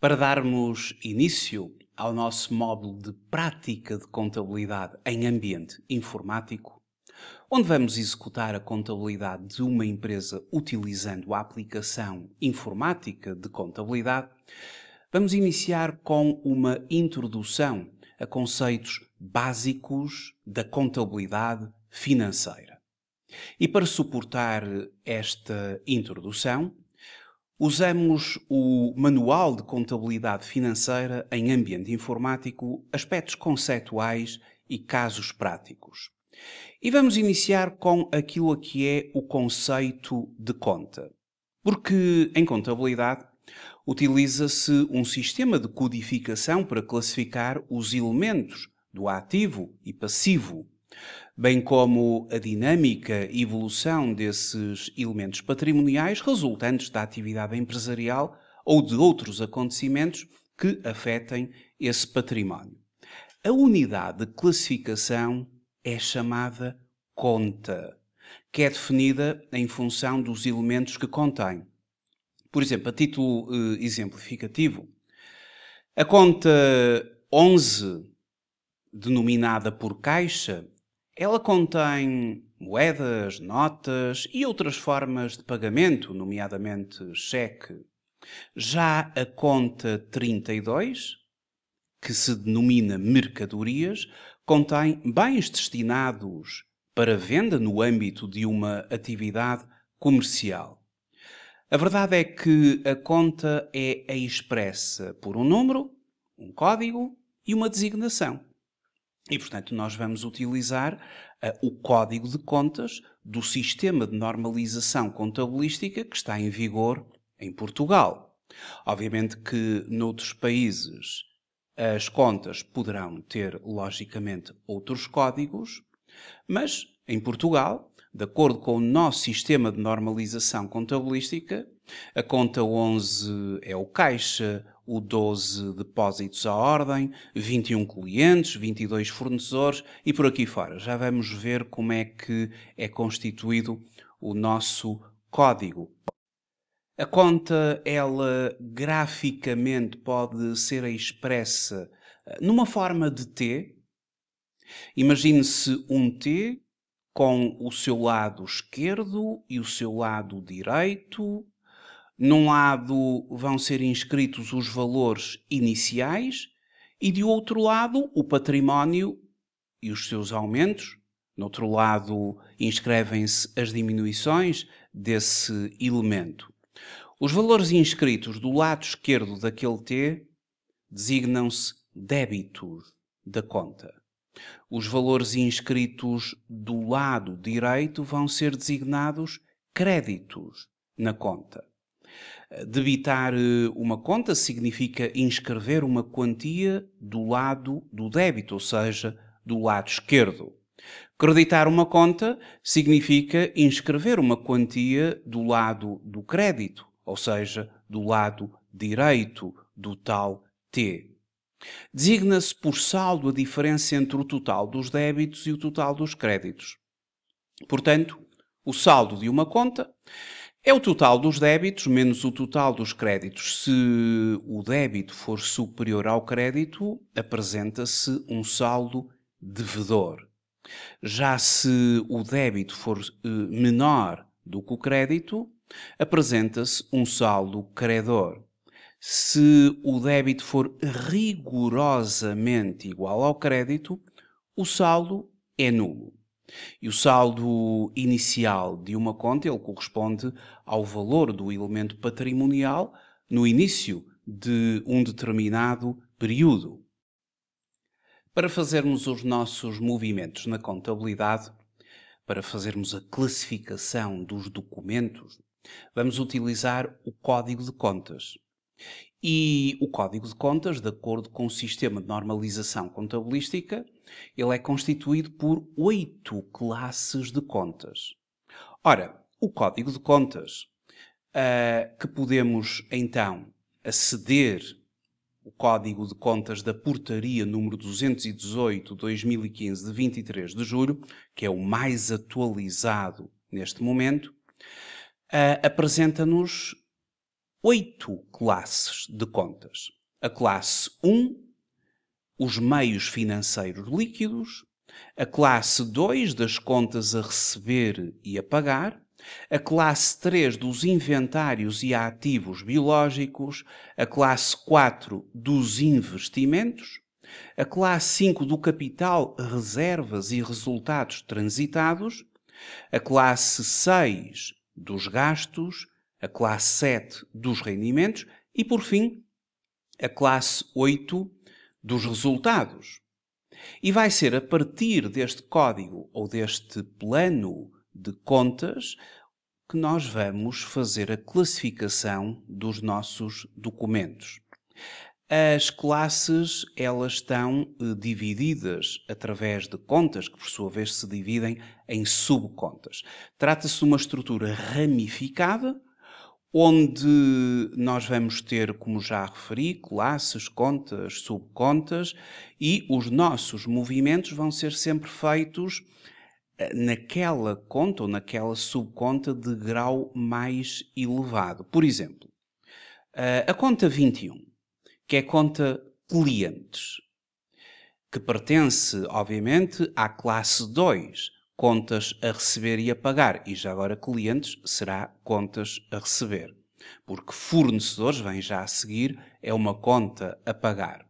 Para darmos início ao nosso módulo de prática de contabilidade em ambiente informático, onde vamos executar a contabilidade de uma empresa utilizando a aplicação informática de contabilidade, vamos iniciar com uma introdução a conceitos básicos da contabilidade financeira. E para suportar esta introdução, usamos o Manual de Contabilidade Financeira em Ambiente Informático, aspectos conceituais e casos práticos. E vamos iniciar com aquilo que é o conceito de conta. Porque em contabilidade utiliza-se um sistema de codificação para classificar os elementos do ativo e passivo, bem como a dinâmica e evolução desses elementos patrimoniais resultantes da atividade empresarial ou de outros acontecimentos que afetem esse património. A unidade de classificação é chamada conta, que é definida em função dos elementos que contém. Por exemplo, a título exemplificativo, a conta 11, denominada por caixa, ela contém moedas, notas e outras formas de pagamento, nomeadamente cheque. Já a conta 32, que se denomina mercadorias, contém bens destinados para venda no âmbito de uma atividade comercial. A verdade é que a conta é expressa por um número, um código e uma designação. E, portanto, nós vamos utilizar o código de contas do sistema de normalização contabilística que está em vigor em Portugal. Obviamente que noutros países as contas poderão ter, logicamente, outros códigos, mas em Portugal, de acordo com o nosso sistema de normalização contabilística, a conta 11 é o caixa, o 12 depósitos à ordem, 21 clientes, 22 fornecedores e por aqui fora. Já vamos ver como é que é constituído o nosso código. A conta, ela graficamente pode ser expressa numa forma de T. Imagine-se um T com o seu lado esquerdo e o seu lado direito. Num lado vão ser inscritos os valores iniciais e de outro lado o património e os seus aumentos. No outro lado inscrevem-se as diminuições desse elemento. Os valores inscritos do lado esquerdo daquele T designam-se débitos da conta. Os valores inscritos do lado direito vão ser designados créditos na conta. Debitar uma conta significa inscrever uma quantia do lado do débito, ou seja, do lado esquerdo. Creditar uma conta significa inscrever uma quantia do lado do crédito, ou seja, do lado direito do tal T. Designa-se por saldo a diferença entre o total dos débitos e o total dos créditos. Portanto, o saldo de uma conta é o total dos débitos menos o total dos créditos. Se o débito for superior ao crédito, apresenta-se um saldo devedor. Já se o débito for menor do que o crédito, apresenta-se um saldo credor. Se o débito for rigorosamente igual ao crédito, o saldo é nulo. E o saldo inicial de uma conta, ele corresponde ao valor do elemento patrimonial no início de um determinado período. Para fazermos os nossos movimentos na contabilidade, para fazermos a classificação dos documentos, vamos utilizar o código de contas. E o código de contas, de acordo com o sistema de normalização contabilística, ele é constituído por 8 classes de contas. Ora, o código de contas, que podemos então aceder o Código de Contas da Portaria número 218/2015 de 23 de julho, que é o mais atualizado neste momento, apresenta-nos 8 classes de contas. A classe 1, os meios financeiros líquidos. A classe 2, das contas a receber e a pagar. A classe 3, dos inventários e ativos biológicos. A classe 4, dos investimentos. A classe 5, do capital, reservas e resultados transitados. A classe 6, dos gastos. A classe 7, dos rendimentos. E, por fim, a classe 8, dos resultados. E vai ser a partir deste código ou deste plano de contas que nós vamos fazer a classificação dos nossos documentos. As classes, elas estão divididas através de contas, que por sua vez se dividem em subcontas. Trata-se de uma estrutura ramificada, onde nós vamos ter, como já referi, classes, contas, subcontas, e os nossos movimentos vão ser sempre feitos naquela conta ou naquela subconta de grau mais elevado. Por exemplo, a conta 21, que é a conta clientes, que pertence, obviamente, à classe 2, contas a receber e a pagar. E já agora clientes será contas a receber. Porque fornecedores, vem já a seguir, é uma conta a pagar.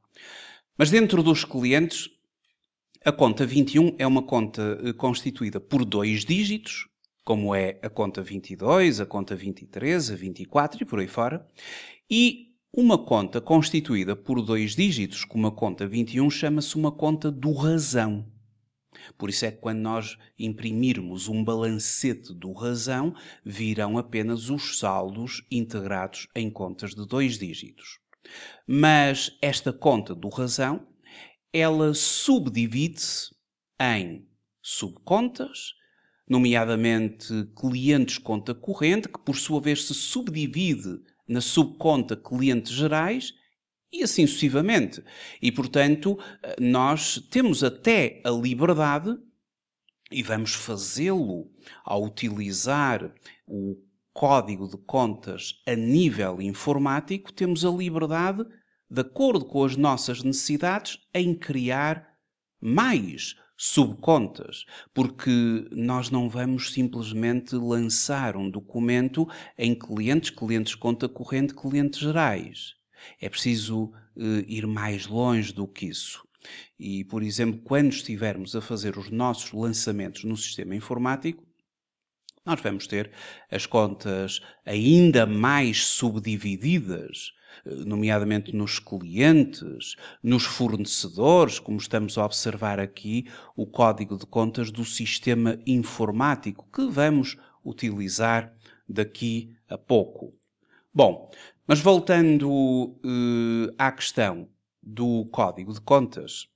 Mas dentro dos clientes, a conta 21 é uma conta constituída por 2 dígitos, como é a conta 22, a conta 23, a 24 e por aí fora. E uma conta constituída por 2 dígitos, como a conta 21, chama-se uma conta do razão. Por isso é que quando nós imprimirmos um balancete do razão, virão apenas os saldos integrados em contas de 2 dígitos. Mas esta conta do razão, ela subdivide-se em subcontas, nomeadamente clientes conta corrente, que por sua vez se subdivide na subconta clientes gerais, e assim sucessivamente. E, portanto, nós temos até a liberdade, e vamos fazê-lo ao utilizar o código de contas a nível informático, temos a liberdade, de acordo com as nossas necessidades, em criar mais subcontas, porque nós não vamos simplesmente lançar um documento em clientes conta corrente, clientes gerais. É preciso ir mais longe do que isso. E, por exemplo, quando estivermos a fazer os nossos lançamentos no sistema informático, nós vamos ter as contas ainda mais subdivididas, nomeadamente nos clientes, nos fornecedores, como estamos a observar aqui, o código de contas do sistema informático que vamos utilizar daqui a pouco. Bom, mas voltando à questão do código de contas,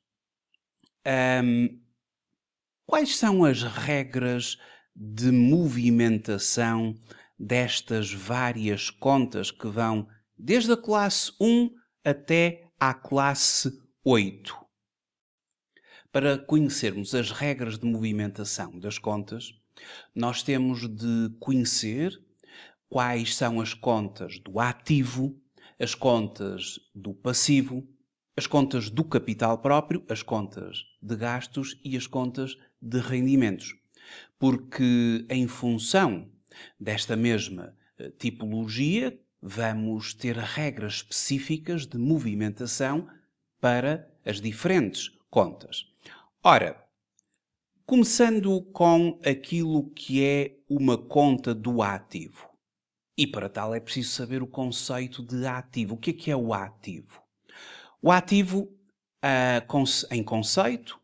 quais são as regras de movimentação destas várias contas que vão desde a classe 1 até à classe 8? Para conhecermos as regras de movimentação das contas, nós temos de conhecer quais são as contas do ativo, as contas do passivo, as contas do capital próprio, as contas de gastos e as contas de rendimentos. Porque em função desta mesma tipologia, vamos ter regras específicas de movimentação para as diferentes contas. Ora, começando com aquilo que é uma conta do ativo. E para tal é preciso saber o conceito de ativo. O que é o ativo? O ativo, em conceito,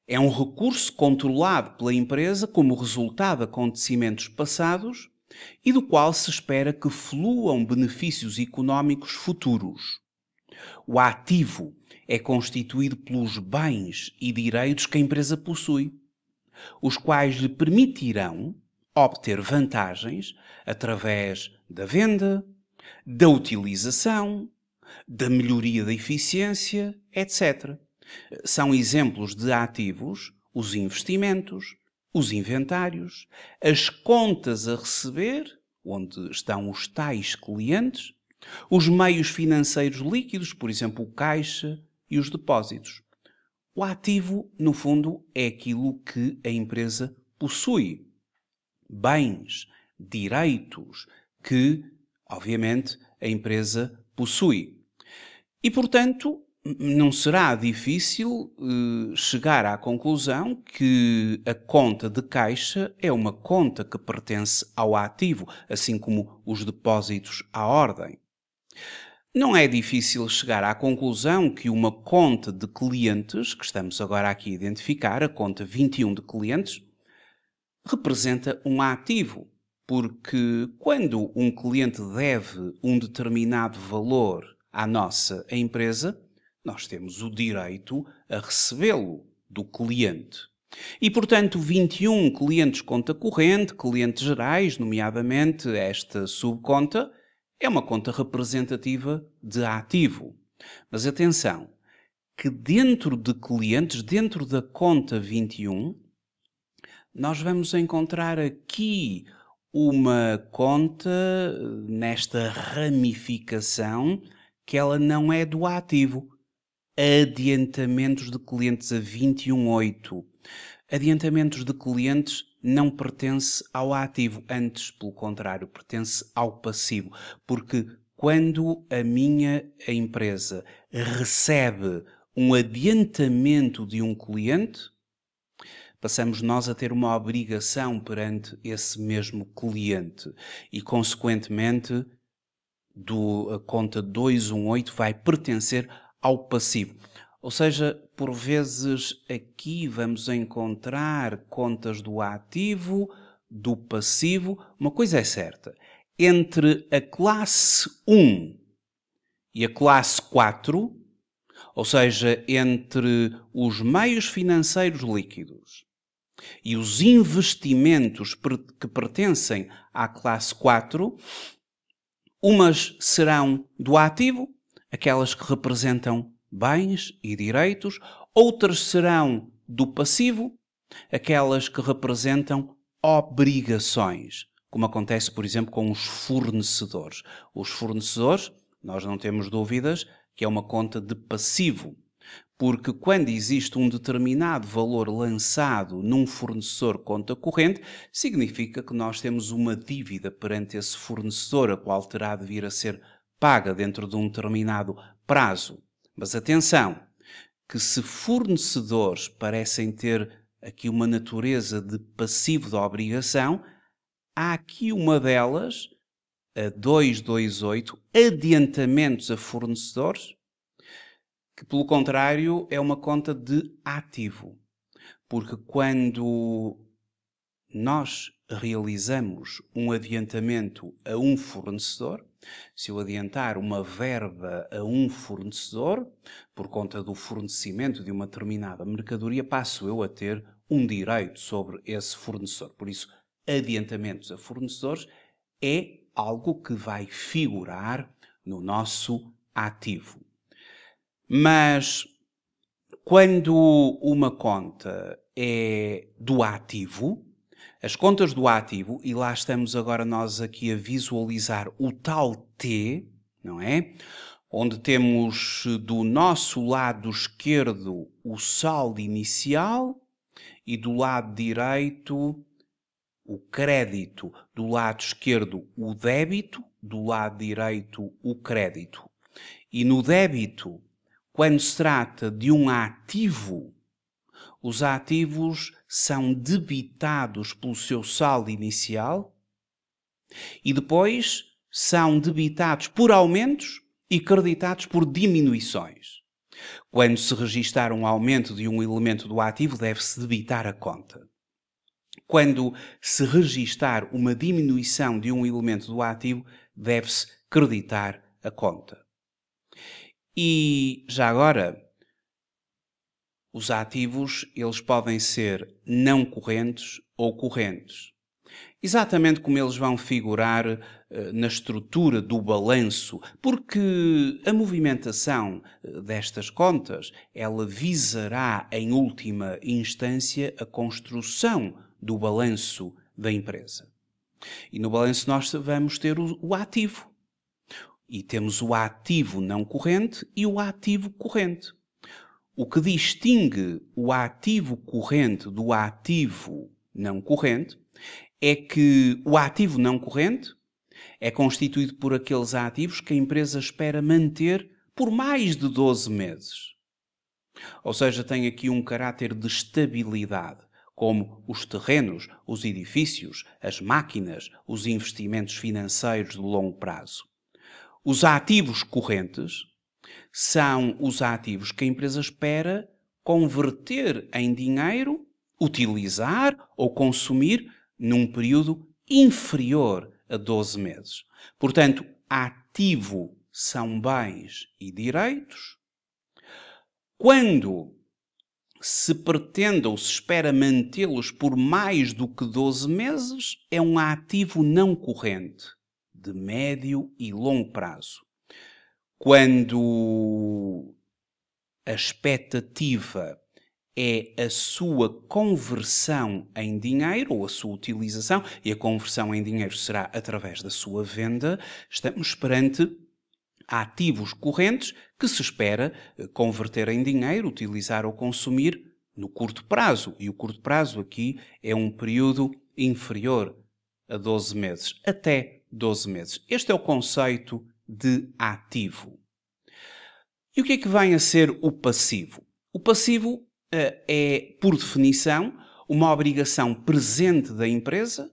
é um recurso controlado pela empresa como resultado de acontecimentos passados e do qual se espera que fluam benefícios económicos futuros. O ativo é constituído pelos bens e direitos que a empresa possui, os quais lhe permitirão obter vantagens através da venda, da utilização, da melhoria da eficiência, etc. São exemplos de ativos os investimentos, os inventários, as contas a receber, onde estão os tais clientes, Os meios financeiros líquidos, por exemplo, o caixa e os depósitos. O ativo, no fundo, é aquilo que a empresa possui. Bens, direitos que, obviamente, a empresa possui. E, portanto, não será difícil chegar à conclusão que a conta de caixa é uma conta que pertence ao ativo, assim como os depósitos à ordem. Não é difícil chegar à conclusão que uma conta de clientes, que estamos agora aqui a identificar, a conta 21 de clientes, representa um ativo, porque quando um cliente deve um determinado valor à nossa empresa, nós temos o direito a recebê-lo do cliente. E, portanto, 21 clientes conta corrente, clientes gerais, nomeadamente esta subconta, é uma conta representativa de ativo. Mas atenção, que dentro de clientes, dentro da conta 21, nós vamos encontrar aqui uma conta nesta ramificação que ela não é do ativo. Adiantamentos de clientes a 21.8. Adiantamentos de clientes não pertence ao ativo, antes, pelo contrário, pertence ao passivo, porque quando a minha empresa recebe um adiantamento de um cliente, passamos nós a ter uma obrigação perante esse mesmo cliente e, consequentemente, a conta 218 vai pertencer ao passivo. Ou seja, por vezes aqui vamos encontrar contas do ativo, do passivo. Uma coisa é certa, entre a classe 1 e a classe 4, ou seja, entre os meios financeiros líquidos e os investimentos que pertencem à classe 4, umas serão do ativo, aquelas que representam bens e direitos, outras serão do passivo, aquelas que representam obrigações, como acontece, por exemplo, com os fornecedores. Os fornecedores, nós não temos dúvidas que é uma conta de passivo, porque quando existe um determinado valor lançado num fornecedor conta corrente, significa que nós temos uma dívida perante esse fornecedor, a qual terá de vir a ser paga dentro de um determinado prazo. Mas atenção, que se fornecedores parecem ter aqui uma natureza de passivo de obrigação, há aqui uma delas, a 228, adiantamentos a fornecedores, que, pelo contrário, é uma conta de ativo. Porque quando nós realizamos um adiantamento a um fornecedor, se eu adiantar uma verba a um fornecedor, por conta do fornecimento de uma determinada mercadoria, passo eu a ter um direito sobre esse fornecedor. Por isso, adiantamentos a fornecedores é algo que vai figurar no nosso ativo. Mas quando uma conta é do ativo, as contas do ativo, e lá estamos agora nós aqui a visualizar o tal T, não é? Onde temos do nosso lado esquerdo o saldo inicial e do lado direito o crédito. Do lado esquerdo o débito, do lado direito o crédito. E no débito, quando se trata de um ativo, os ativos são debitados pelo seu saldo inicial e depois são debitados por aumentos e creditados por diminuições. Quando se registar um aumento de um elemento do ativo, deve-se debitar a conta. Quando se registar uma diminuição de um elemento do ativo, deve-se creditar a conta. E já agora, os ativos, eles podem ser não correntes ou correntes. Exatamente como eles vão figurar na estrutura do balanço, porque a movimentação destas contas, ela visará em última instância a construção do balanço da empresa. E no balanço nós vamos ter o ativo. E temos o ativo não corrente e o ativo corrente. O que distingue o ativo corrente do ativo não corrente é que o ativo não corrente é constituído por aqueles ativos que a empresa espera manter por mais de 12 meses. Ou seja, tem aqui um caráter de estabilidade, como os terrenos, os edifícios, as máquinas, os investimentos financeiros de longo prazo. Os ativos correntes são os ativos que a empresa espera converter em dinheiro, utilizar ou consumir num período inferior a 12 meses. Portanto, ativo são bens e direitos. Quando se pretende ou se espera mantê-los por mais do que 12 meses, é um ativo não corrente, de médio e longo prazo. Quando a expectativa é a sua conversão em dinheiro ou a sua utilização, e a conversão em dinheiro será através da sua venda, estamos perante ativos correntes que se espera converter em dinheiro, utilizar ou consumir no curto prazo. E o curto prazo aqui é um período inferior a 12 meses, até 12 meses. Este é o conceito de ativo. E o que é que vem a ser o passivo? O passivo é, por definição, uma obrigação presente da empresa,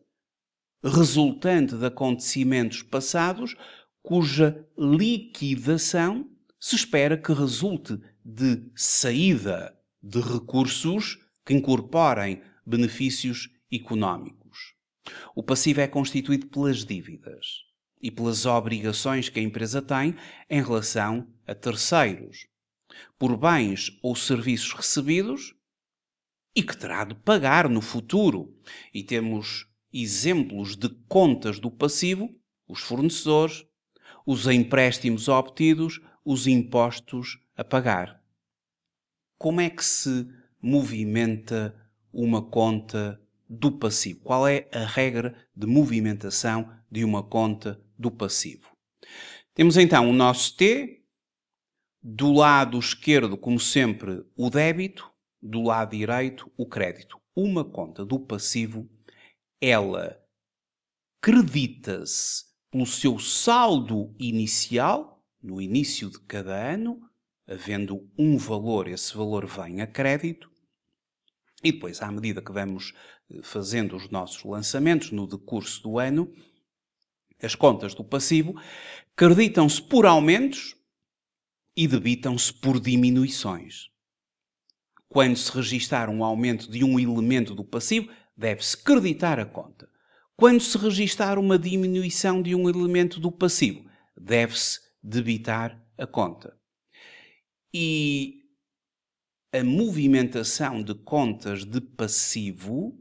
resultante de acontecimentos passados, cuja liquidação se espera que resulte de saída de recursos que incorporem benefícios económicos. O passivo é constituído pelas dívidas e pelas obrigações que a empresa tem em relação a terceiros, por bens ou serviços recebidos e que terá de pagar no futuro. E temos exemplos de contas do passivo: os fornecedores, os empréstimos obtidos, os impostos a pagar. Como é que se movimenta uma conta do passivo? Qual é a regra de movimentação de uma conta do passivo? Temos então o nosso T, do lado esquerdo, como sempre, o débito, do lado direito, o crédito. Uma conta do passivo, ela credita-se pelo seu saldo inicial, no início de cada ano, havendo um valor, esse valor vem a crédito, e depois, à medida que vamos fazendo os nossos lançamentos no decurso do ano, as contas do passivo creditam-se por aumentos e debitam-se por diminuições. Quando se registar um aumento de um elemento do passivo, deve-se creditar a conta. Quando se registar uma diminuição de um elemento do passivo, deve-se debitar a conta. E a movimentação de contas de passivo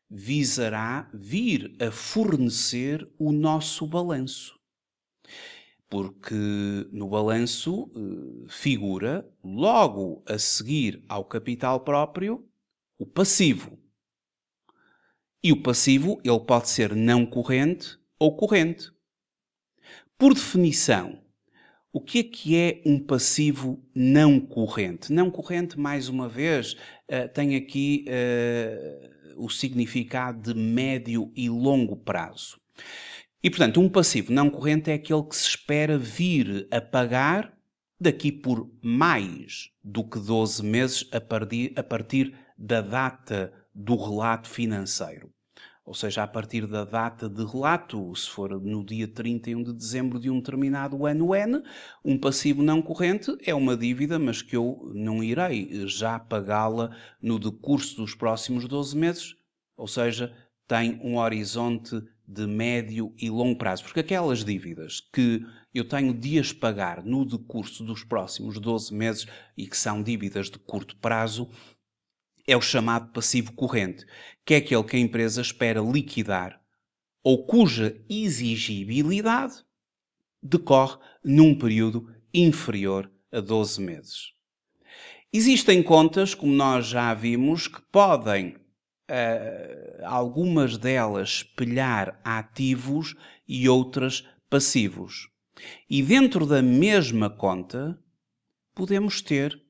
visará vir a fornecer o nosso balanço. Porque no balanço figura, logo a seguir ao capital próprio, o passivo. E o passivo, ele pode ser não corrente ou corrente. Por definição, o que é um passivo não corrente? Não corrente, mais uma vez, tem aqui o significado de médio e longo prazo. E, portanto, um passivo não corrente é aquele que se espera vir a pagar daqui por mais do que 12 meses a partir da data do relato financeiro. Ou seja, a partir da data de relato, se for no dia 31 de dezembro de um determinado ano N, um passivo não corrente é uma dívida, mas que eu não irei já pagá-la no decurso dos próximos 12 meses. Ou seja, tem um horizonte de médio e longo prazo. Porque aquelas dívidas que eu tenho de as pagar no decurso dos próximos 12 meses e que são dívidas de curto prazo, é o chamado passivo corrente, que é aquele que a empresa espera liquidar ou cuja exigibilidade decorre num período inferior a 12 meses. Existem contas, como nós já vimos, que podem, algumas delas, espelhar ativos e outras passivos. E dentro da mesma conta, podemos ter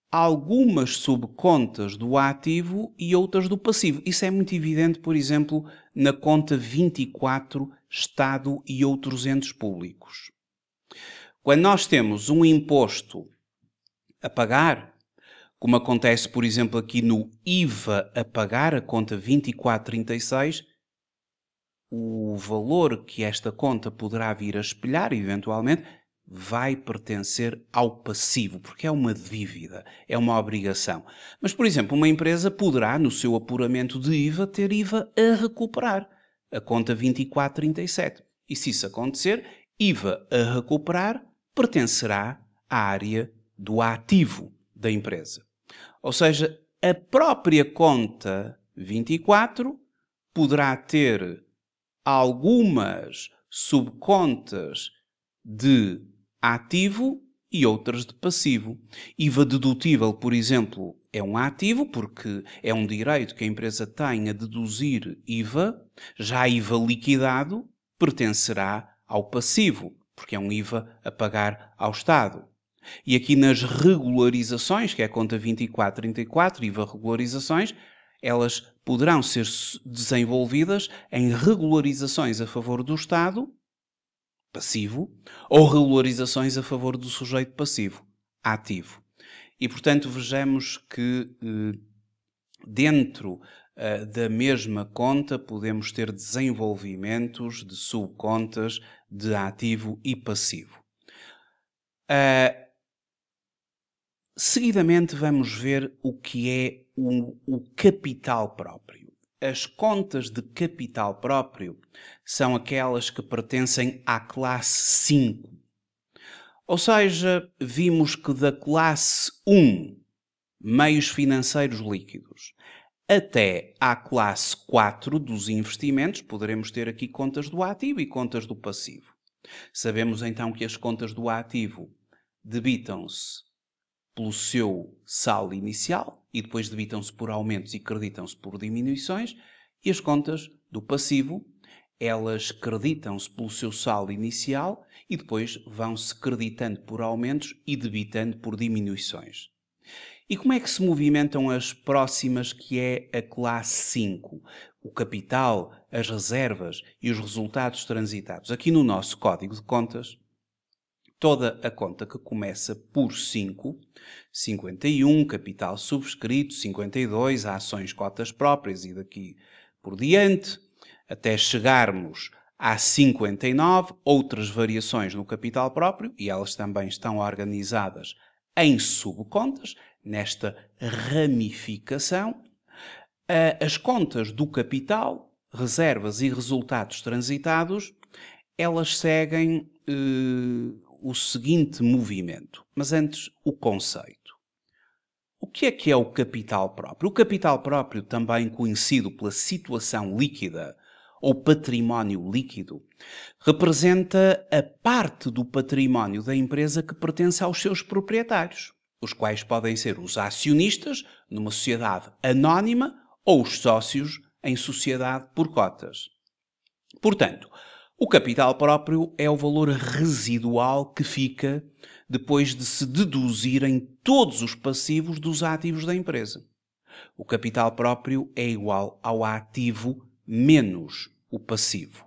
algumas subcontas do ativo e outras do passivo. Isso é muito evidente, por exemplo, na conta 24, Estado e outros entes públicos. Quando nós temos um imposto a pagar, como acontece, por exemplo, aqui no IVA a pagar, a conta 2436, o valor que esta conta poderá vir a espelhar, eventualmente, vai pertencer ao passivo, porque é uma dívida, é uma obrigação. Mas, por exemplo, uma empresa poderá, no seu apuramento de IVA, ter IVA a recuperar, a conta 2437. E se isso acontecer, IVA a recuperar pertencerá à área do ativo da empresa. Ou seja, a própria conta 24 poderá ter algumas subcontas de ativo e outras de passivo. IVA dedutível, por exemplo, é um ativo, porque é um direito que a empresa tem a deduzir IVA. Já IVA liquidado pertencerá ao passivo, porque é um IVA a pagar ao Estado. E aqui nas regularizações, que é a conta 2434, IVA regularizações, elas poderão ser desenvolvidas em regularizações a favor do Estado, passivo, ou regularizações a favor do sujeito passivo, ativo. E, portanto, vejamos que dentro da mesma conta podemos ter desenvolvimentos de subcontas de ativo e passivo. Seguidamente vamos ver o que é o capital próprio. As contas de capital próprio são aquelas que pertencem à classe 5. Ou seja, vimos que da classe 1, meios financeiros líquidos, até à classe 4 dos investimentos, poderemos ter aqui contas do ativo e contas do passivo. Sabemos então que as contas do ativo debitam-se pelo seu saldo inicial e depois debitam-se por aumentos e creditam-se por diminuições, e as contas do passivo, elas creditam-se pelo seu saldo inicial e depois vão-se creditando por aumentos e debitando por diminuições. E como é que se movimentam as próximas, que é a classe 5? O capital, as reservas e os resultados transitados. Aqui no nosso código de contas, toda a conta que começa por 5, 51, capital subscrito, 52, ações cotas próprias e daqui por diante, até chegarmos a 59, outras variações no capital próprio, e elas também estão organizadas em subcontas, nesta ramificação. As contas do capital, reservas e resultados transitados, elas seguem o seguinte movimento. Mas antes, o conceito. O que é o capital próprio? O capital próprio, também conhecido pela situação líquida ou património líquido, representa a parte do património da empresa que pertence aos seus proprietários, os quais podem ser os acionistas numa sociedade anónima ou os sócios em sociedade por cotas. Portanto, o capital próprio é o valor residual que fica depois de se deduzirem todos os passivos dos ativos da empresa. O capital próprio é igual ao ativo menos o passivo.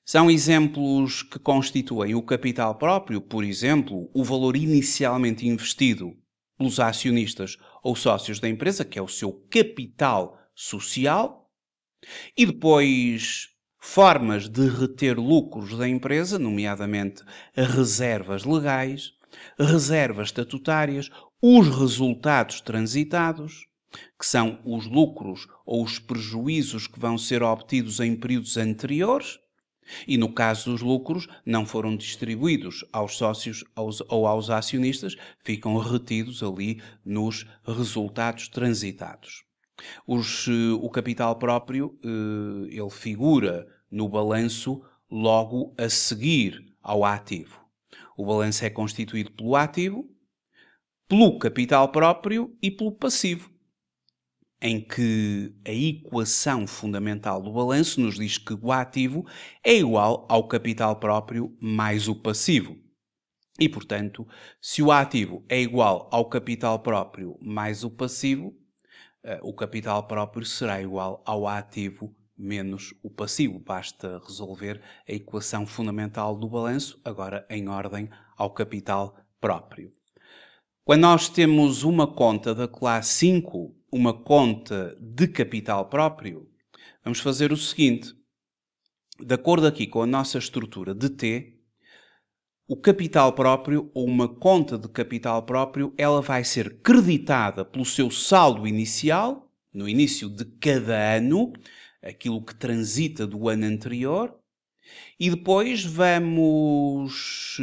São exemplos que constituem o capital próprio, por exemplo, o valor inicialmente investido pelos acionistas ou sócios da empresa, que é o seu capital social, e depois formas de reter lucros da empresa, nomeadamente reservas legais, reservas estatutárias, os resultados transitados, que são os lucros ou os prejuízos que vão ser obtidos em períodos anteriores, e no caso dos lucros não foram distribuídos aos sócios ou aos acionistas, ficam retidos ali nos resultados transitados. O capital próprio, ele figura no balanço logo a seguir ao ativo. O balanço é constituído pelo ativo, pelo capital próprio e pelo passivo. em que a equação fundamental do balanço nos diz que o ativo é igual ao capital próprio mais o passivo. E, portanto, se o ativo é igual ao capital próprio mais o passivo, o capital próprio será igual ao ativo menos o passivo. Basta resolver a equação fundamental do balanço, agora em ordem ao capital próprio. Quando nós temos uma conta da classe 5, uma conta de capital próprio, vamos fazer o seguinte. De acordo aqui com a nossa estrutura de T, o capital próprio, ou uma conta de capital próprio, ela vai ser creditada pelo seu saldo inicial, no início de cada ano, aquilo que transita do ano anterior, e depois vamos,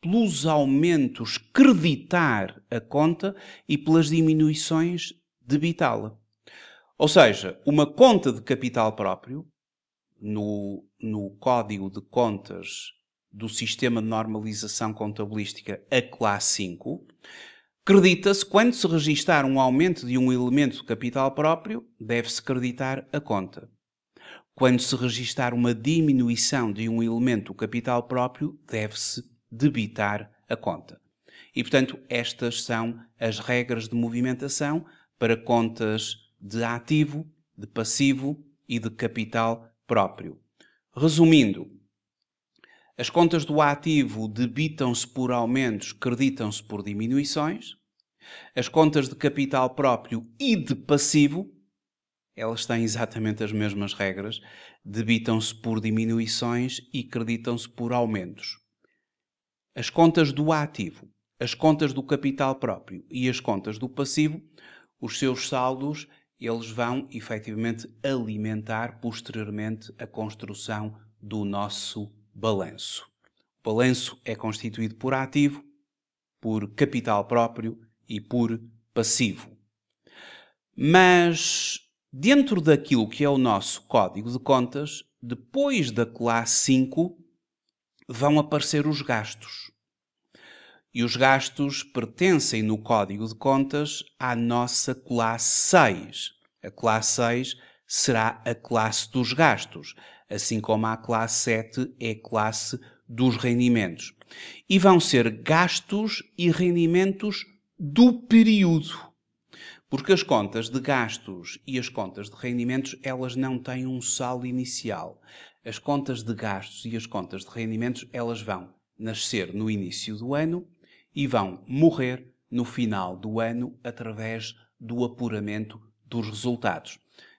pelos aumentos, creditar a conta e pelas diminuições, debitá-la. Ou seja, uma conta de capital próprio, no código de contas do Sistema de Normalização Contabilística, a classe 5, credita-se quando se registar um aumento de um elemento de capital próprio, deve-se creditar a conta. Quando se registar uma diminuição de um elemento do capital próprio, deve-se debitar a conta. E, portanto, estas são as regras de movimentação para contas de ativo, de passivo e de capital próprio. Resumindo, as contas do ativo debitam-se por aumentos, creditam-se por diminuições. As contas de capital próprio e de passivo, elas têm exatamente as mesmas regras, debitam-se por diminuições e creditam-se por aumentos. As contas do ativo, as contas do capital próprio e as contas do passivo, os seus saldos, eles vão efetivamente alimentar posteriormente a construção do nosso balanço. O balanço é constituído por ativo, por capital próprio e por passivo. Mas dentro daquilo que é o nosso código de contas, depois da classe 5, vão aparecer os gastos. E os gastos pertencem no código de contas à nossa classe 6. A classe 6 será a classe dos gastos, assim como a classe 7 é a classe dos rendimentos. E vão ser gastos e rendimentos do período. Porque as contas de gastos e as contas de rendimentos, elas não têm um saldo inicial. As contas de gastos e as contas de rendimentos, elas vão nascer no início do ano e vão morrer no final do ano através do apuramento dos resultados.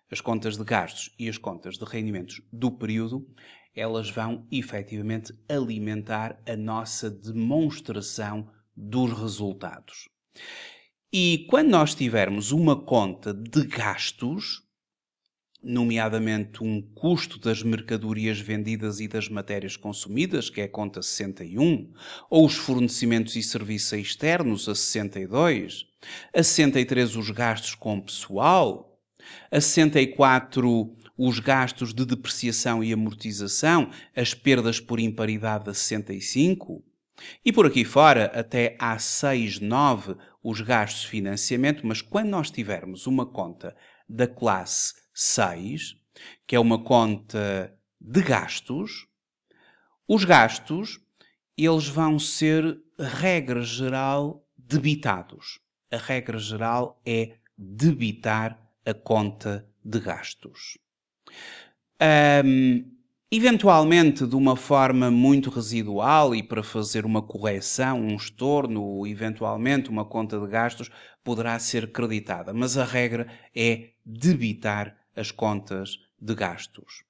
As contas de gastos e as contas de rendimentos do período, elas vão efetivamente alimentar a nossa demonstração dos resultados. E quando nós tivermos uma conta de gastos, nomeadamente um custo das mercadorias vendidas e das matérias consumidas, que é a conta 61, ou os fornecimentos e serviços externos, a 62, a 63 os gastos com pessoal, a 64 os gastos de depreciação e amortização, as perdas por imparidade a 65, e por aqui fora até a 69 os gastos de financiamento, mas quando nós tivermos uma conta da classe 6, que é uma conta de gastos, os gastos, eles vão ser, regra geral, debitados. A regra geral é debitar a conta de gastos. Eventualmente, de uma forma muito residual e para fazer uma correção, um estorno, eventualmente uma conta de gastos poderá ser creditada, mas a regra é debitar as contas de gastos.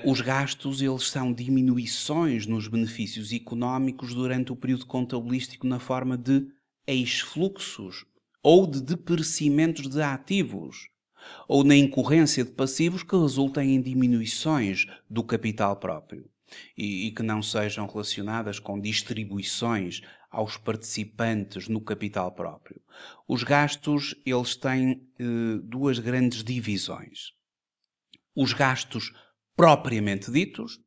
Os gastos, eles são diminuições nos benefícios económicos durante o período contabilístico na forma de ex-fluxos ou de depreciamentos de ativos, ou na incorrência de passivos que resultem em diminuições do capital próprio e que não sejam relacionadas com distribuições aos participantes no capital próprio. Os gastos, eles têm duas grandes divisões. Os gastos propriamente ditos,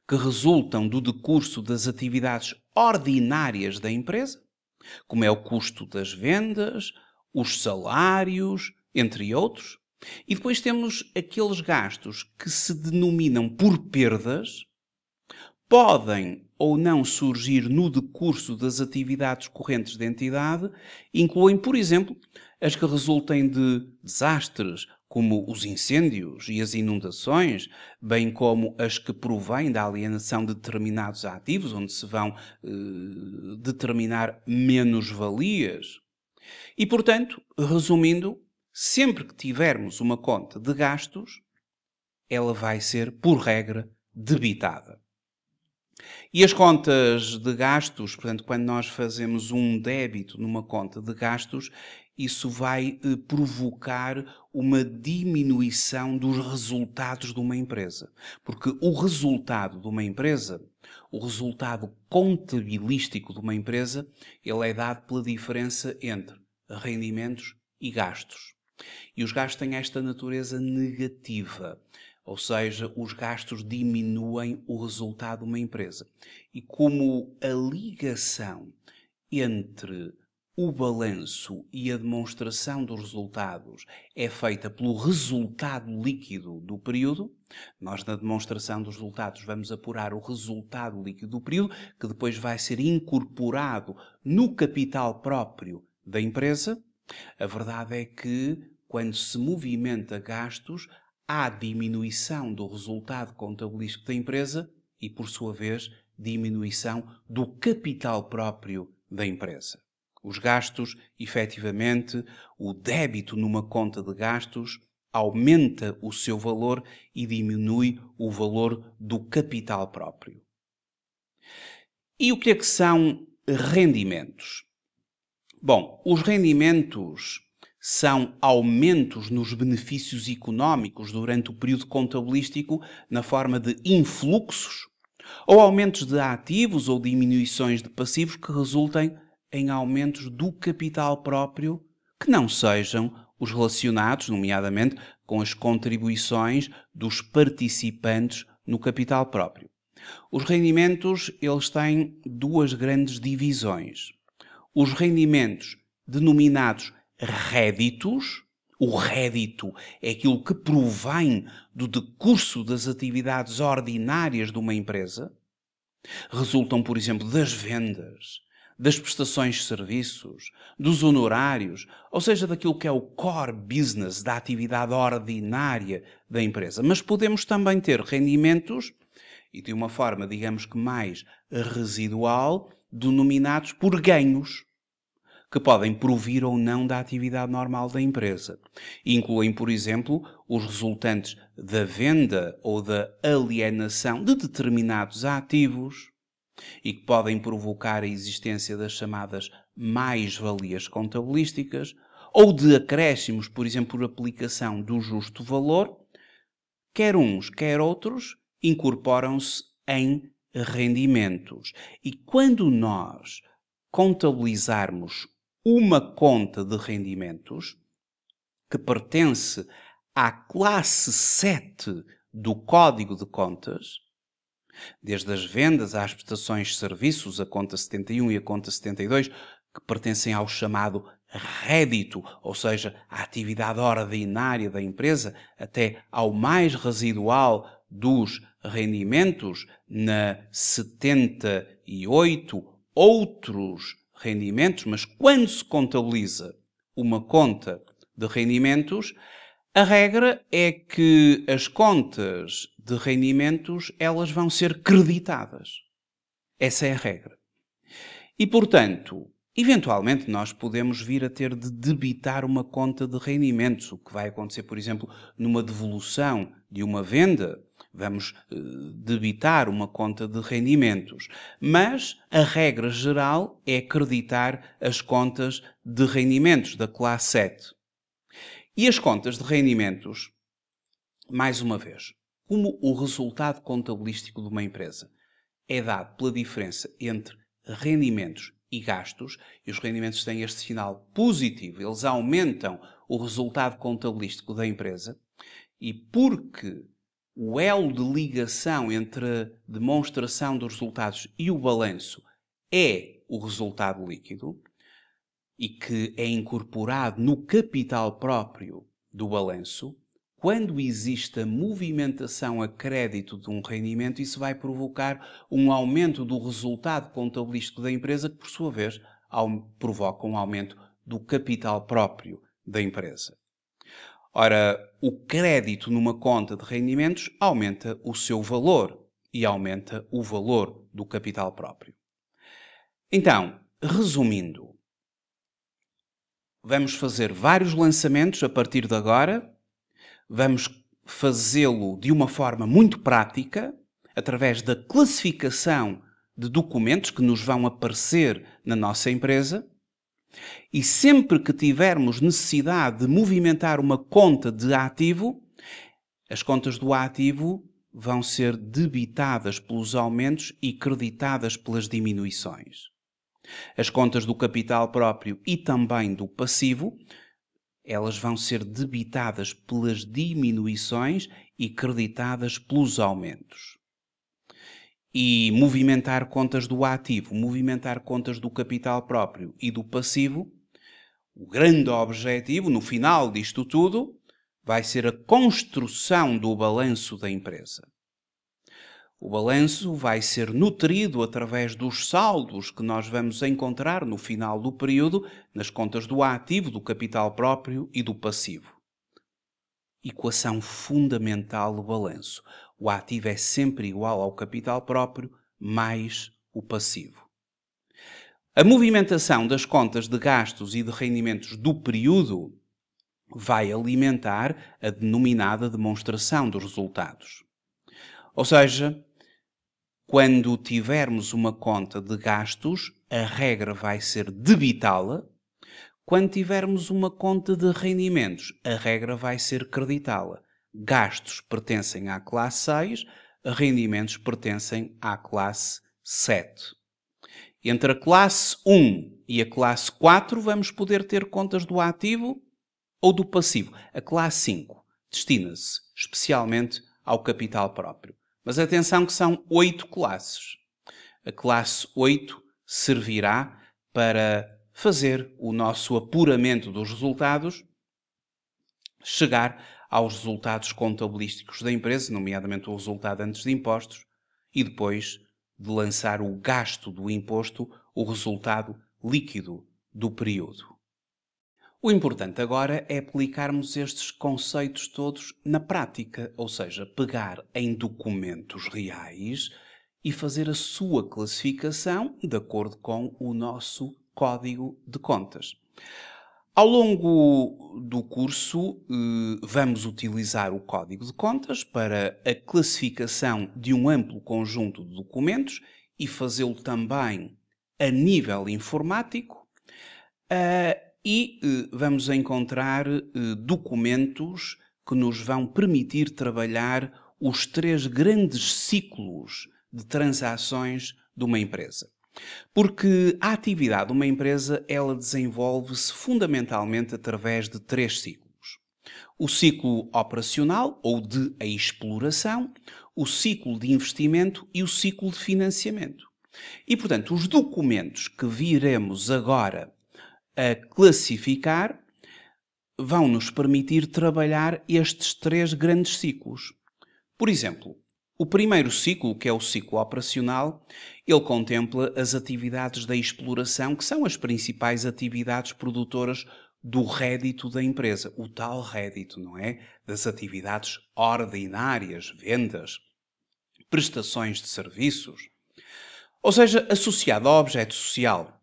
que resultam do decurso das atividades ordinárias da empresa, como é o custo das vendas, os salários, entre outros. E depois temos aqueles gastos que se denominam por perdas, podem ou não surgir no decurso das atividades correntes da entidade, incluem, por exemplo, as que resultem de desastres, como os incêndios e as inundações, bem como as que provêm da alienação de determinados ativos, onde se vão determinar menos-valias. E, portanto, resumindo, sempre que tivermos uma conta de gastos, ela vai ser, por regra, debitada. E as contas de gastos, portanto, quando nós fazemos um débito numa conta de gastos, isso vai provocar uma diminuição dos resultados de uma empresa. Porque o resultado de uma empresa, o resultado contabilístico de uma empresa, ele é dado pela diferença entre rendimentos e gastos. E os gastos têm esta natureza negativa. Ou seja, os gastos diminuem o resultado de uma empresa. E como a ligação entre o balanço e a demonstração dos resultados é feita pelo resultado líquido do período, nós na demonstração dos resultados vamos apurar o resultado líquido do período, que depois vai ser incorporado no capital próprio da empresa. A verdade é que, quando se movimenta gastos, há diminuição do resultado contabilístico da empresa e, por sua vez, diminuição do capital próprio da empresa. Os gastos, efetivamente, o débito numa conta de gastos aumenta o seu valor e diminui o valor do capital próprio. E o que é que são rendimentos? Bom, os rendimentos são aumentos nos benefícios económicos durante o período contabilístico na forma de influxos ou aumentos de ativos ou diminuições de passivos que resultem em aumentos do capital próprio que não sejam os relacionados, nomeadamente, com as contribuições dos participantes no capital próprio. Os rendimentos, eles têm duas grandes divisões. Os rendimentos denominados réditos. O rédito é aquilo que provém do decurso das atividades ordinárias de uma empresa. Resultam, por exemplo, das vendas, das prestações de serviços, dos honorários, ou seja, daquilo que é o core business da atividade ordinária da empresa. Mas podemos também ter rendimentos, e de uma forma, digamos que mais residual, denominados por ganhos, que podem provir ou não da atividade normal da empresa. Incluem, por exemplo, os resultantes da venda ou da alienação de determinados ativos e que podem provocar a existência das chamadas mais-valias contabilísticas ou de acréscimos, por exemplo, por aplicação do justo valor. Quer uns, quer outros, incorporam-se em rendimentos. E quando nós contabilizarmos uma conta de rendimentos que pertence à classe 7 do Código de Contas, desde as vendas às prestações de serviços, a conta 71 e a conta 72, que pertencem ao chamado rédito, ou seja, à atividade ordinária da empresa, até ao mais residual dos rendimentos, na 78, outros rendimentos, mas quando se contabiliza uma conta de rendimentos, a regra é que as contas de rendimentos, elas vão ser creditadas. Essa é a regra. E, portanto, eventualmente nós podemos vir a ter de debitar uma conta de rendimentos, o que vai acontecer, por exemplo, numa devolução de uma venda. Vamos debitar uma conta de rendimentos. Mas a regra geral é creditar as contas de rendimentos da classe 7. E as contas de rendimentos, mais uma vez, como o resultado contabilístico de uma empresa é dado pela diferença entre rendimentos e gastos, e os rendimentos têm este sinal positivo, eles aumentam o resultado contabilístico da empresa, e porque o elo de ligação entre a demonstração dos resultados e o balanço é o resultado líquido, e que é incorporado no capital próprio do balanço, quando existe a movimentação a crédito de um rendimento, isso vai provocar um aumento do resultado contabilístico da empresa, que por sua vez provoca um aumento do capital próprio da empresa. Ora, o crédito numa conta de rendimentos aumenta o seu valor e aumenta o valor do capital próprio. Então, resumindo, vamos fazer vários lançamentos a partir de agora. Vamos fazê-lo de uma forma muito prática, através da classificação de documentos que nos vão aparecer na nossa empresa. E sempre que tivermos necessidade de movimentar uma conta de ativo, as contas do ativo vão ser debitadas pelos aumentos e creditadas pelas diminuições. As contas do capital próprio e também do passivo, elas vão ser debitadas pelas diminuições e creditadas pelos aumentos. E movimentar contas do ativo, movimentar contas do capital próprio e do passivo, o grande objetivo, no final disto tudo, vai ser a construção do balanço da empresa. O balanço vai ser nutrido através dos saldos que nós vamos encontrar no final do período nas contas do ativo, do capital próprio e do passivo. Equação fundamental do balanço. O ativo é sempre igual ao capital próprio mais o passivo. A movimentação das contas de gastos e de rendimentos do período vai alimentar a denominada demonstração dos resultados. Ou seja, quando tivermos uma conta de gastos, a regra vai ser debitá-la. Quando tivermos uma conta de rendimentos, a regra vai ser creditá-la. Gastos pertencem à classe 6, rendimentos pertencem à classe 7. Entre a classe 1 e a classe 4, vamos poder ter contas do ativo ou do passivo. A classe 5 destina-se especialmente ao capital próprio. Mas atenção que são 8 classes. A classe 8 servirá para fazer o nosso apuramento dos resultados, chegar aos resultados contabilísticos da empresa, nomeadamente o resultado antes de impostos, e depois de lançar o gasto do imposto, o resultado líquido do período. O importante agora é aplicarmos estes conceitos todos na prática, ou seja, pegar em documentos reais e fazer a sua classificação de acordo com o nosso código de contas. Ao longo do curso, vamos utilizar o código de contas para a classificação de um amplo conjunto de documentos e fazê-lo também a nível informático. E vamos encontrar documentos que nos vão permitir trabalhar os 3 grandes ciclos de transações de uma empresa. Porque a atividade de uma empresa, ela desenvolve-se fundamentalmente através de 3 ciclos. O ciclo operacional, ou de exploração, o ciclo de investimento e o ciclo de financiamento. E, portanto, os documentos que viremos agora a classificar vão nos permitir trabalhar estes 3 grandes ciclos. Por exemplo, o primeiro ciclo, que é o ciclo operacional, ele contempla as atividades da exploração, que são as principais atividades produtoras do rédito da empresa. O tal rédito, não é? Das atividades ordinárias, vendas, prestações de serviços. Ou seja, associado ao objeto social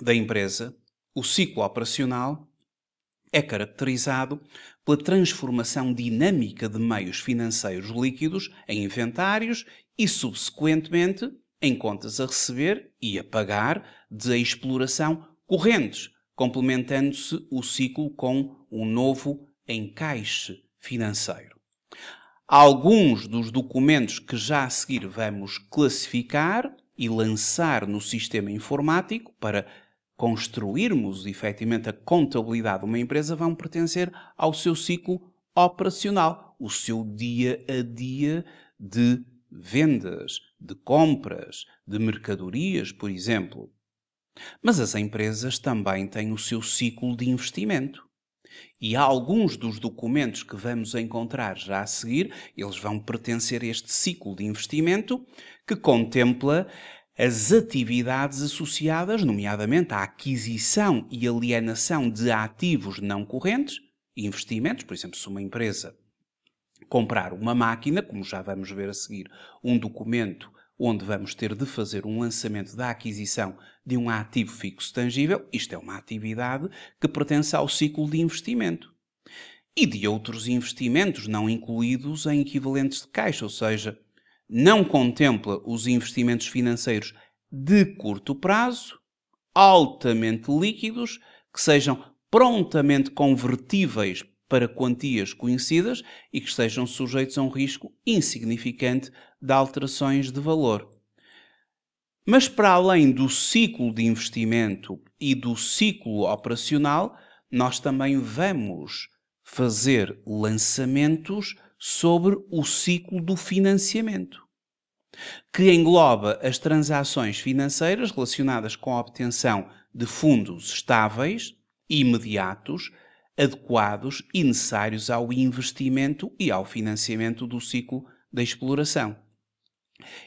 da empresa, o ciclo operacional é caracterizado pela transformação dinâmica de meios financeiros líquidos em inventários e, subsequentemente, em contas a receber e a pagar de exploração correntes, complementando-se o ciclo com um novo encaixe financeiro. Alguns dos documentos que já a seguir vamos classificar e lançar no sistema informático para construirmos efetivamente a contabilidade de uma empresa vão pertencer ao seu ciclo operacional, o seu dia a dia de vendas, de compras, de mercadorias, por exemplo. Mas as empresas também têm o seu ciclo de investimento. E alguns dos documentos que vamos encontrar já a seguir, eles vão pertencer a este ciclo de investimento que contempla as atividades associadas, nomeadamente à aquisição e alienação de ativos não correntes, investimentos, por exemplo, se uma empresa comprar uma máquina, como já vamos ver a seguir, um documento onde vamos ter de fazer um lançamento da aquisição de um ativo fixo tangível, isto é uma atividade que pertence ao ciclo de investimento. E de outros investimentos não incluídos em equivalentes de caixa, ou seja, não contempla os investimentos financeiros de curto prazo, altamente líquidos, que sejam prontamente convertíveis para quantias conhecidas e que estejam sujeitos a um risco insignificante de alterações de valor. Mas para além do ciclo de investimento e do ciclo operacional, nós também vamos fazer lançamentos sobre o ciclo do financiamento, que engloba as transações financeiras relacionadas com a obtenção de fundos estáveis, imediatos, adequados e necessários ao investimento e ao financiamento do ciclo da exploração.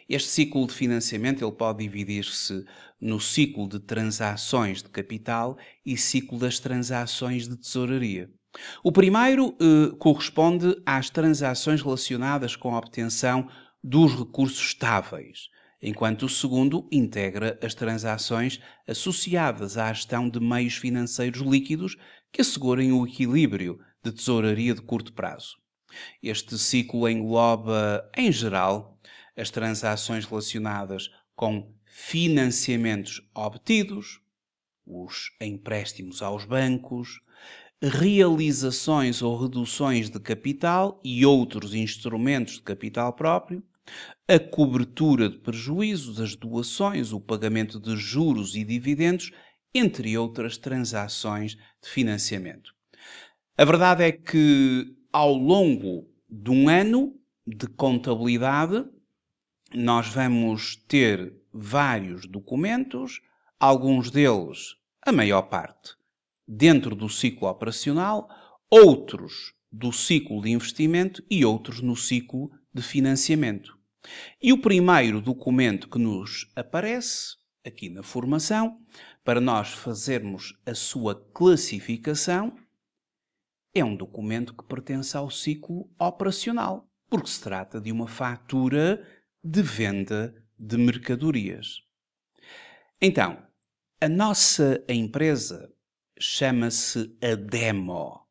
Este ciclo de financiamento ele pode dividir-se no ciclo de transações de capital e ciclo das transações de tesouraria. O primeiro corresponde às transações relacionadas com a obtenção dos recursos estáveis, enquanto o segundo integra as transações associadas à gestão de meios financeiros líquidos que assegurem o equilíbrio de tesouraria de curto prazo. Este ciclo engloba, em geral, as transações relacionadas com financiamentos obtidos, os empréstimos aos bancos, realizações ou reduções de capital e outros instrumentos de capital próprio, a cobertura de prejuízos, as doações, o pagamento de juros e dividendos, entre outras transações de financiamento. A verdade é que, ao longo de um ano de contabilidade, nós vamos ter vários documentos, alguns deles, a maior parte, dentro do ciclo operacional, outros do ciclo de investimento e outros no ciclo de financiamento. E o primeiro documento que nos aparece aqui na formação, para nós fazermos a sua classificação, é um documento que pertence ao ciclo operacional, porque se trata de uma fatura de venda de mercadorias. Então, a nossa empresa chama-se Ademo,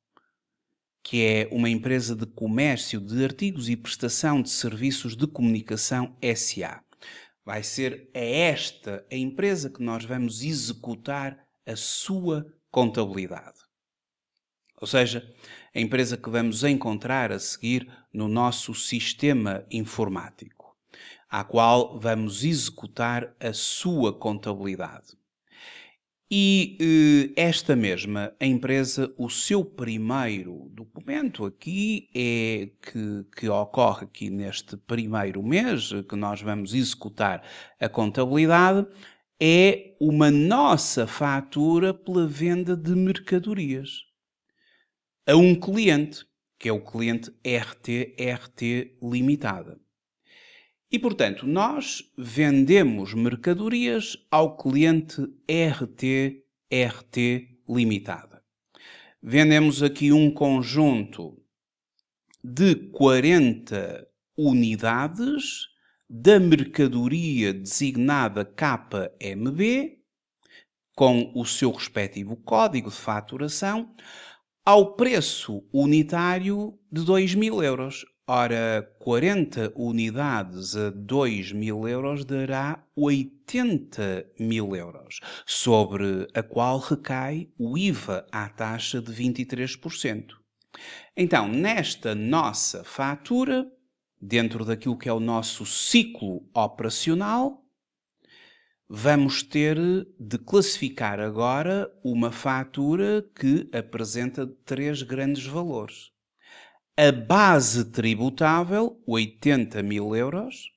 que é uma empresa de comércio de artigos e prestação de serviços de comunicação SA. Vai ser esta a empresa que nós vamos executar a sua contabilidade. Ou seja, a empresa que vamos encontrar a seguir no nosso sistema informático, à qual vamos executar a sua contabilidade. E esta mesma empresa, o seu primeiro documento aqui que ocorre aqui neste primeiro mês que nós vamos executar a contabilidade, é uma nossa fatura pela venda de mercadorias a um cliente, que é o cliente RT Limitada. E, portanto, nós vendemos mercadorias ao cliente RT Limitada. Vendemos aqui um conjunto de 40 unidades da mercadoria designada KMB, com o seu respectivo código de faturação, ao preço unitário de 2.000 euros. Ora, 40 unidades a 2.000 euros dará 80.000 euros, sobre a qual recai o IVA à taxa de 23%. Então, nesta nossa fatura, dentro daquilo que é o nosso ciclo operacional, vamos ter de classificar agora uma fatura que apresenta 3 grandes valores. A base tributável, 80.000 euros.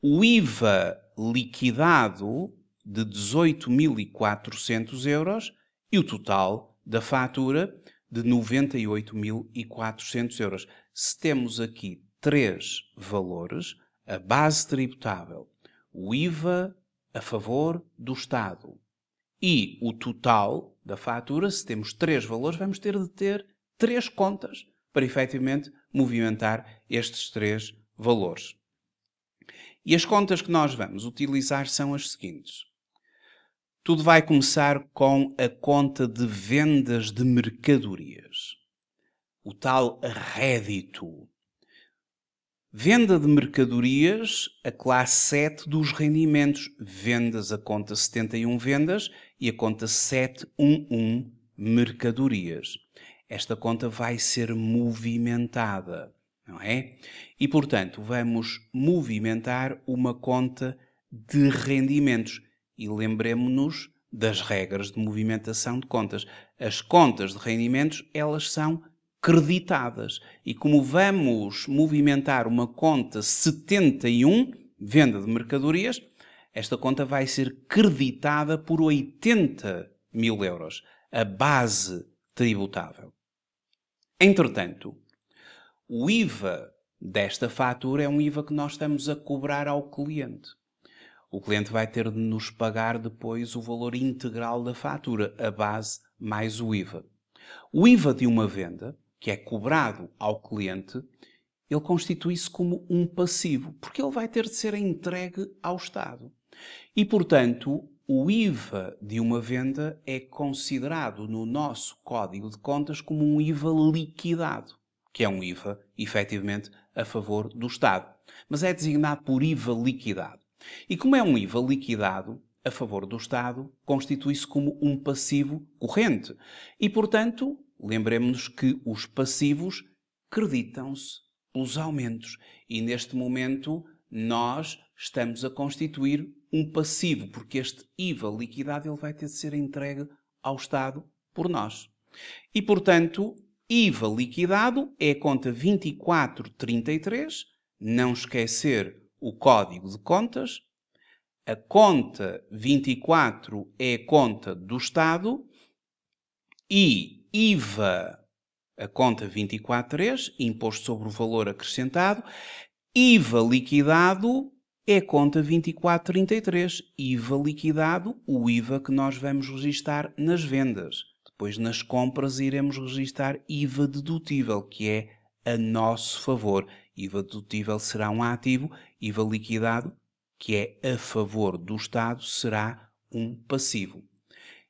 O IVA liquidado, de 18.400 euros e o total da fatura de 98.400 euros. Se temos aqui três valores, a base tributável, o IVA a favor do Estado e o total da fatura, se temos três valores, vamos ter de ter três contas para efetivamente movimentar estes três valores. E as contas que nós vamos utilizar são as seguintes. Tudo vai começar com a conta de vendas de mercadorias. O tal rédito. Venda de mercadorias, a classe 7 dos rendimentos. Vendas, a conta 71 vendas e a conta 711 mercadorias. Esta conta vai ser movimentada, não é? E, portanto, vamos movimentar uma conta de rendimentos. E lembremo-nos das regras de movimentação de contas. As contas de rendimentos, elas são creditadas. E como vamos movimentar uma conta 71, venda de mercadorias, esta conta vai ser creditada por 80.000 euros, a base tributável. Entretanto, o IVA desta fatura é um IVA que nós estamos a cobrar ao cliente. O cliente vai ter de nos pagar depois o valor integral da fatura, a base mais o IVA. O IVA de uma venda, que é cobrado ao cliente, ele constitui-se como um passivo, porque ele vai ter de ser entregue ao Estado. E, portanto, o IVA de uma venda é considerado no nosso Código de Contas como um IVA liquidado, que é um IVA, efetivamente, a favor do Estado. Mas é designado por IVA liquidado. E como é um IVA liquidado a favor do Estado, constitui-se como um passivo corrente. E, portanto, lembremos-nos que os passivos creditam-se pelos aumentos. E, neste momento, nós estamos a constituir um passivo, porque este IVA liquidado ele vai ter de ser entregue ao Estado por nós. E, portanto, IVA liquidado é a conta 2433, não esquecer o Código de Contas. A conta 24 é a conta do Estado e IVA, a conta 24.3, Imposto sobre o Valor Acrescentado, IVA liquidado é a conta 24.33, IVA liquidado, o IVA que nós vamos registar nas vendas. Depois nas compras iremos registar IVA dedutível, que é a nosso favor. IVA dedutível será um ativo, IVA liquidado, que é a favor do Estado, será um passivo.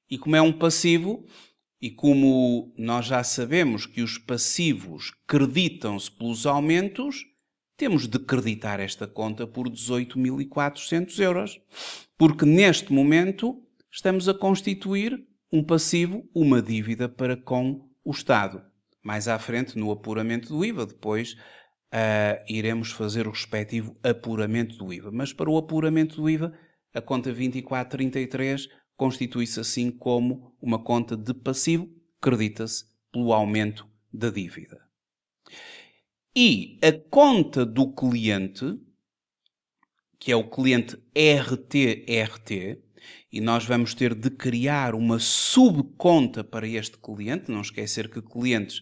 E como é um passivo, e como nós já sabemos que os passivos creditam-se pelos aumentos, temos de creditar esta conta por 18.400 euros. Porque neste momento estamos a constituir um passivo, uma dívida para com o Estado. Mais à frente, no apuramento do IVA, depois iremos fazer o respectivo apuramento do IVA. Mas para o apuramento do IVA, a conta 2433 constitui-se assim como uma conta de passivo, credita-se pelo aumento da dívida. E a conta do cliente, que é o cliente RT, e nós vamos ter de criar uma subconta para este cliente, não esquecer que clientes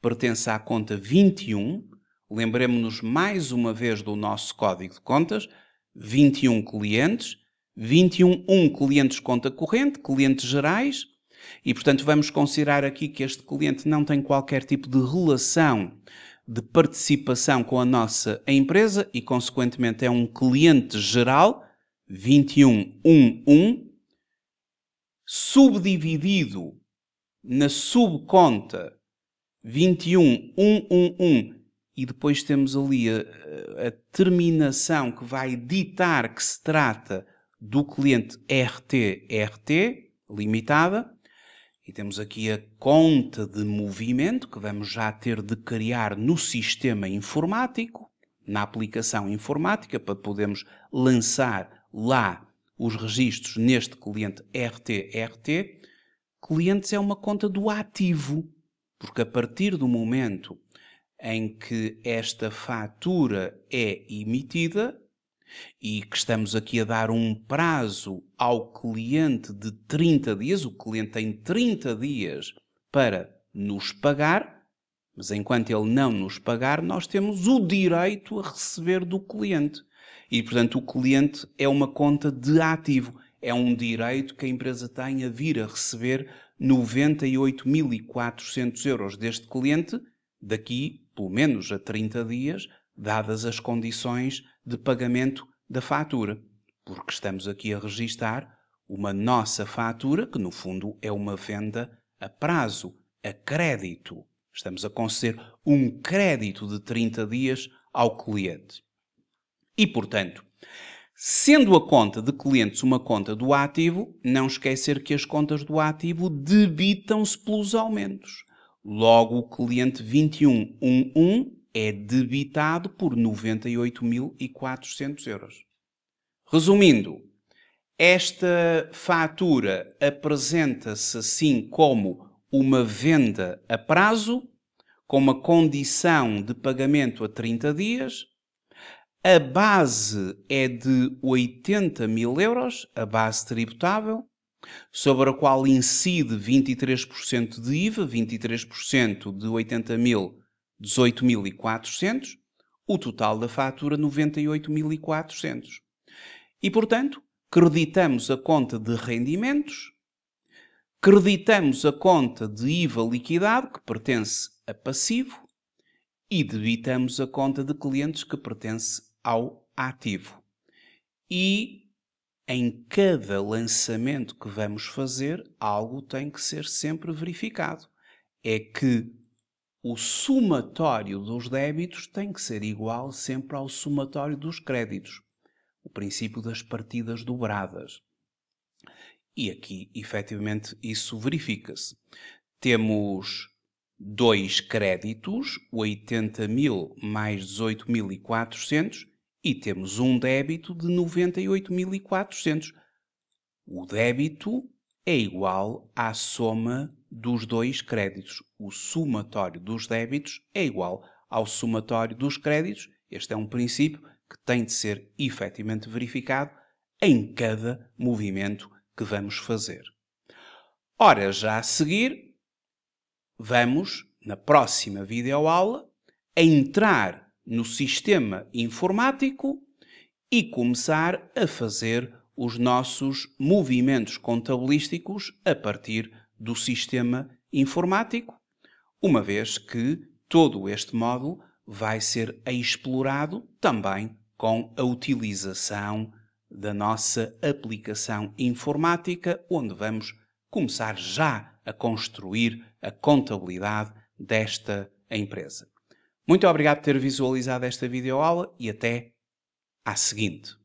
pertence à conta 21, lembremos-nos mais uma vez do nosso código de contas, 21 clientes, 21 clientes conta corrente, clientes gerais, e portanto vamos considerar aqui que este cliente não tem qualquer tipo de relação de participação com a nossa empresa e consequentemente é um cliente geral, 21.1.1, subdividido na subconta 21.1.1.1 e depois temos ali a terminação que vai ditar que se trata do cliente RT limitada. E temos aqui a conta de movimento que vamos já ter de criar no sistema informático, na aplicação informática, para podermos lançar lá os registros neste cliente RT. Clientes é uma conta do ativo, porque a partir do momento em que esta fatura é emitida, e que estamos aqui a dar um prazo ao cliente de 30 dias, o cliente tem 30 dias para nos pagar, mas enquanto ele não nos pagar, nós temos o direito a receber do cliente. E, portanto, o cliente é uma conta de ativo. É um direito que a empresa tem a vir a receber 98.400 euros deste cliente daqui, pelo menos, a 30 dias, dadas as condições de pagamento da fatura. Porque estamos aqui a registar uma nossa fatura, que no fundo é uma venda a prazo, a crédito. Estamos a conceder um crédito de 30 dias ao cliente. E, portanto, sendo a conta de clientes uma conta do ativo, não esquecer que as contas do ativo debitam-se pelos aumentos. Logo, o cliente 2111 é debitado por 98.400 euros. Resumindo, esta fatura apresenta-se assim como uma venda a prazo, com uma condição de pagamento a 30 dias. A base é de 80.000 euros, a base tributável, sobre a qual incide 23% de IVA, 23% de 80.000, 18.400, o total da fatura 98.400. E, portanto, creditamos a conta de rendimentos, creditamos a conta de IVA liquidado, que pertence a passivo, e debitamos a conta de clientes, que pertence ao ativo. E em cada lançamento que vamos fazer, algo tem que ser sempre verificado. É que o somatório dos débitos tem que ser igual sempre ao somatório dos créditos. O princípio das partidas dobradas. E aqui, efetivamente, isso verifica-se. Temos 2 créditos, 80.000 mais 18.400, e temos um débito de 98.400. O débito é igual à soma dos 2 créditos. O somatório dos débitos é igual ao somatório dos créditos. Este é um princípio que tem de ser efetivamente verificado em cada movimento que vamos fazer. Ora, já a seguir, vamos, na próxima videoaula, entrar no sistema informático e começar a fazer os nossos movimentos contabilísticos a partir do sistema informático, uma vez que todo este módulo vai ser explorado também com a utilização da nossa aplicação informática, onde vamos começar já a construir a contabilidade desta empresa. Muito obrigado por ter visualizado esta videoaula e até à seguinte.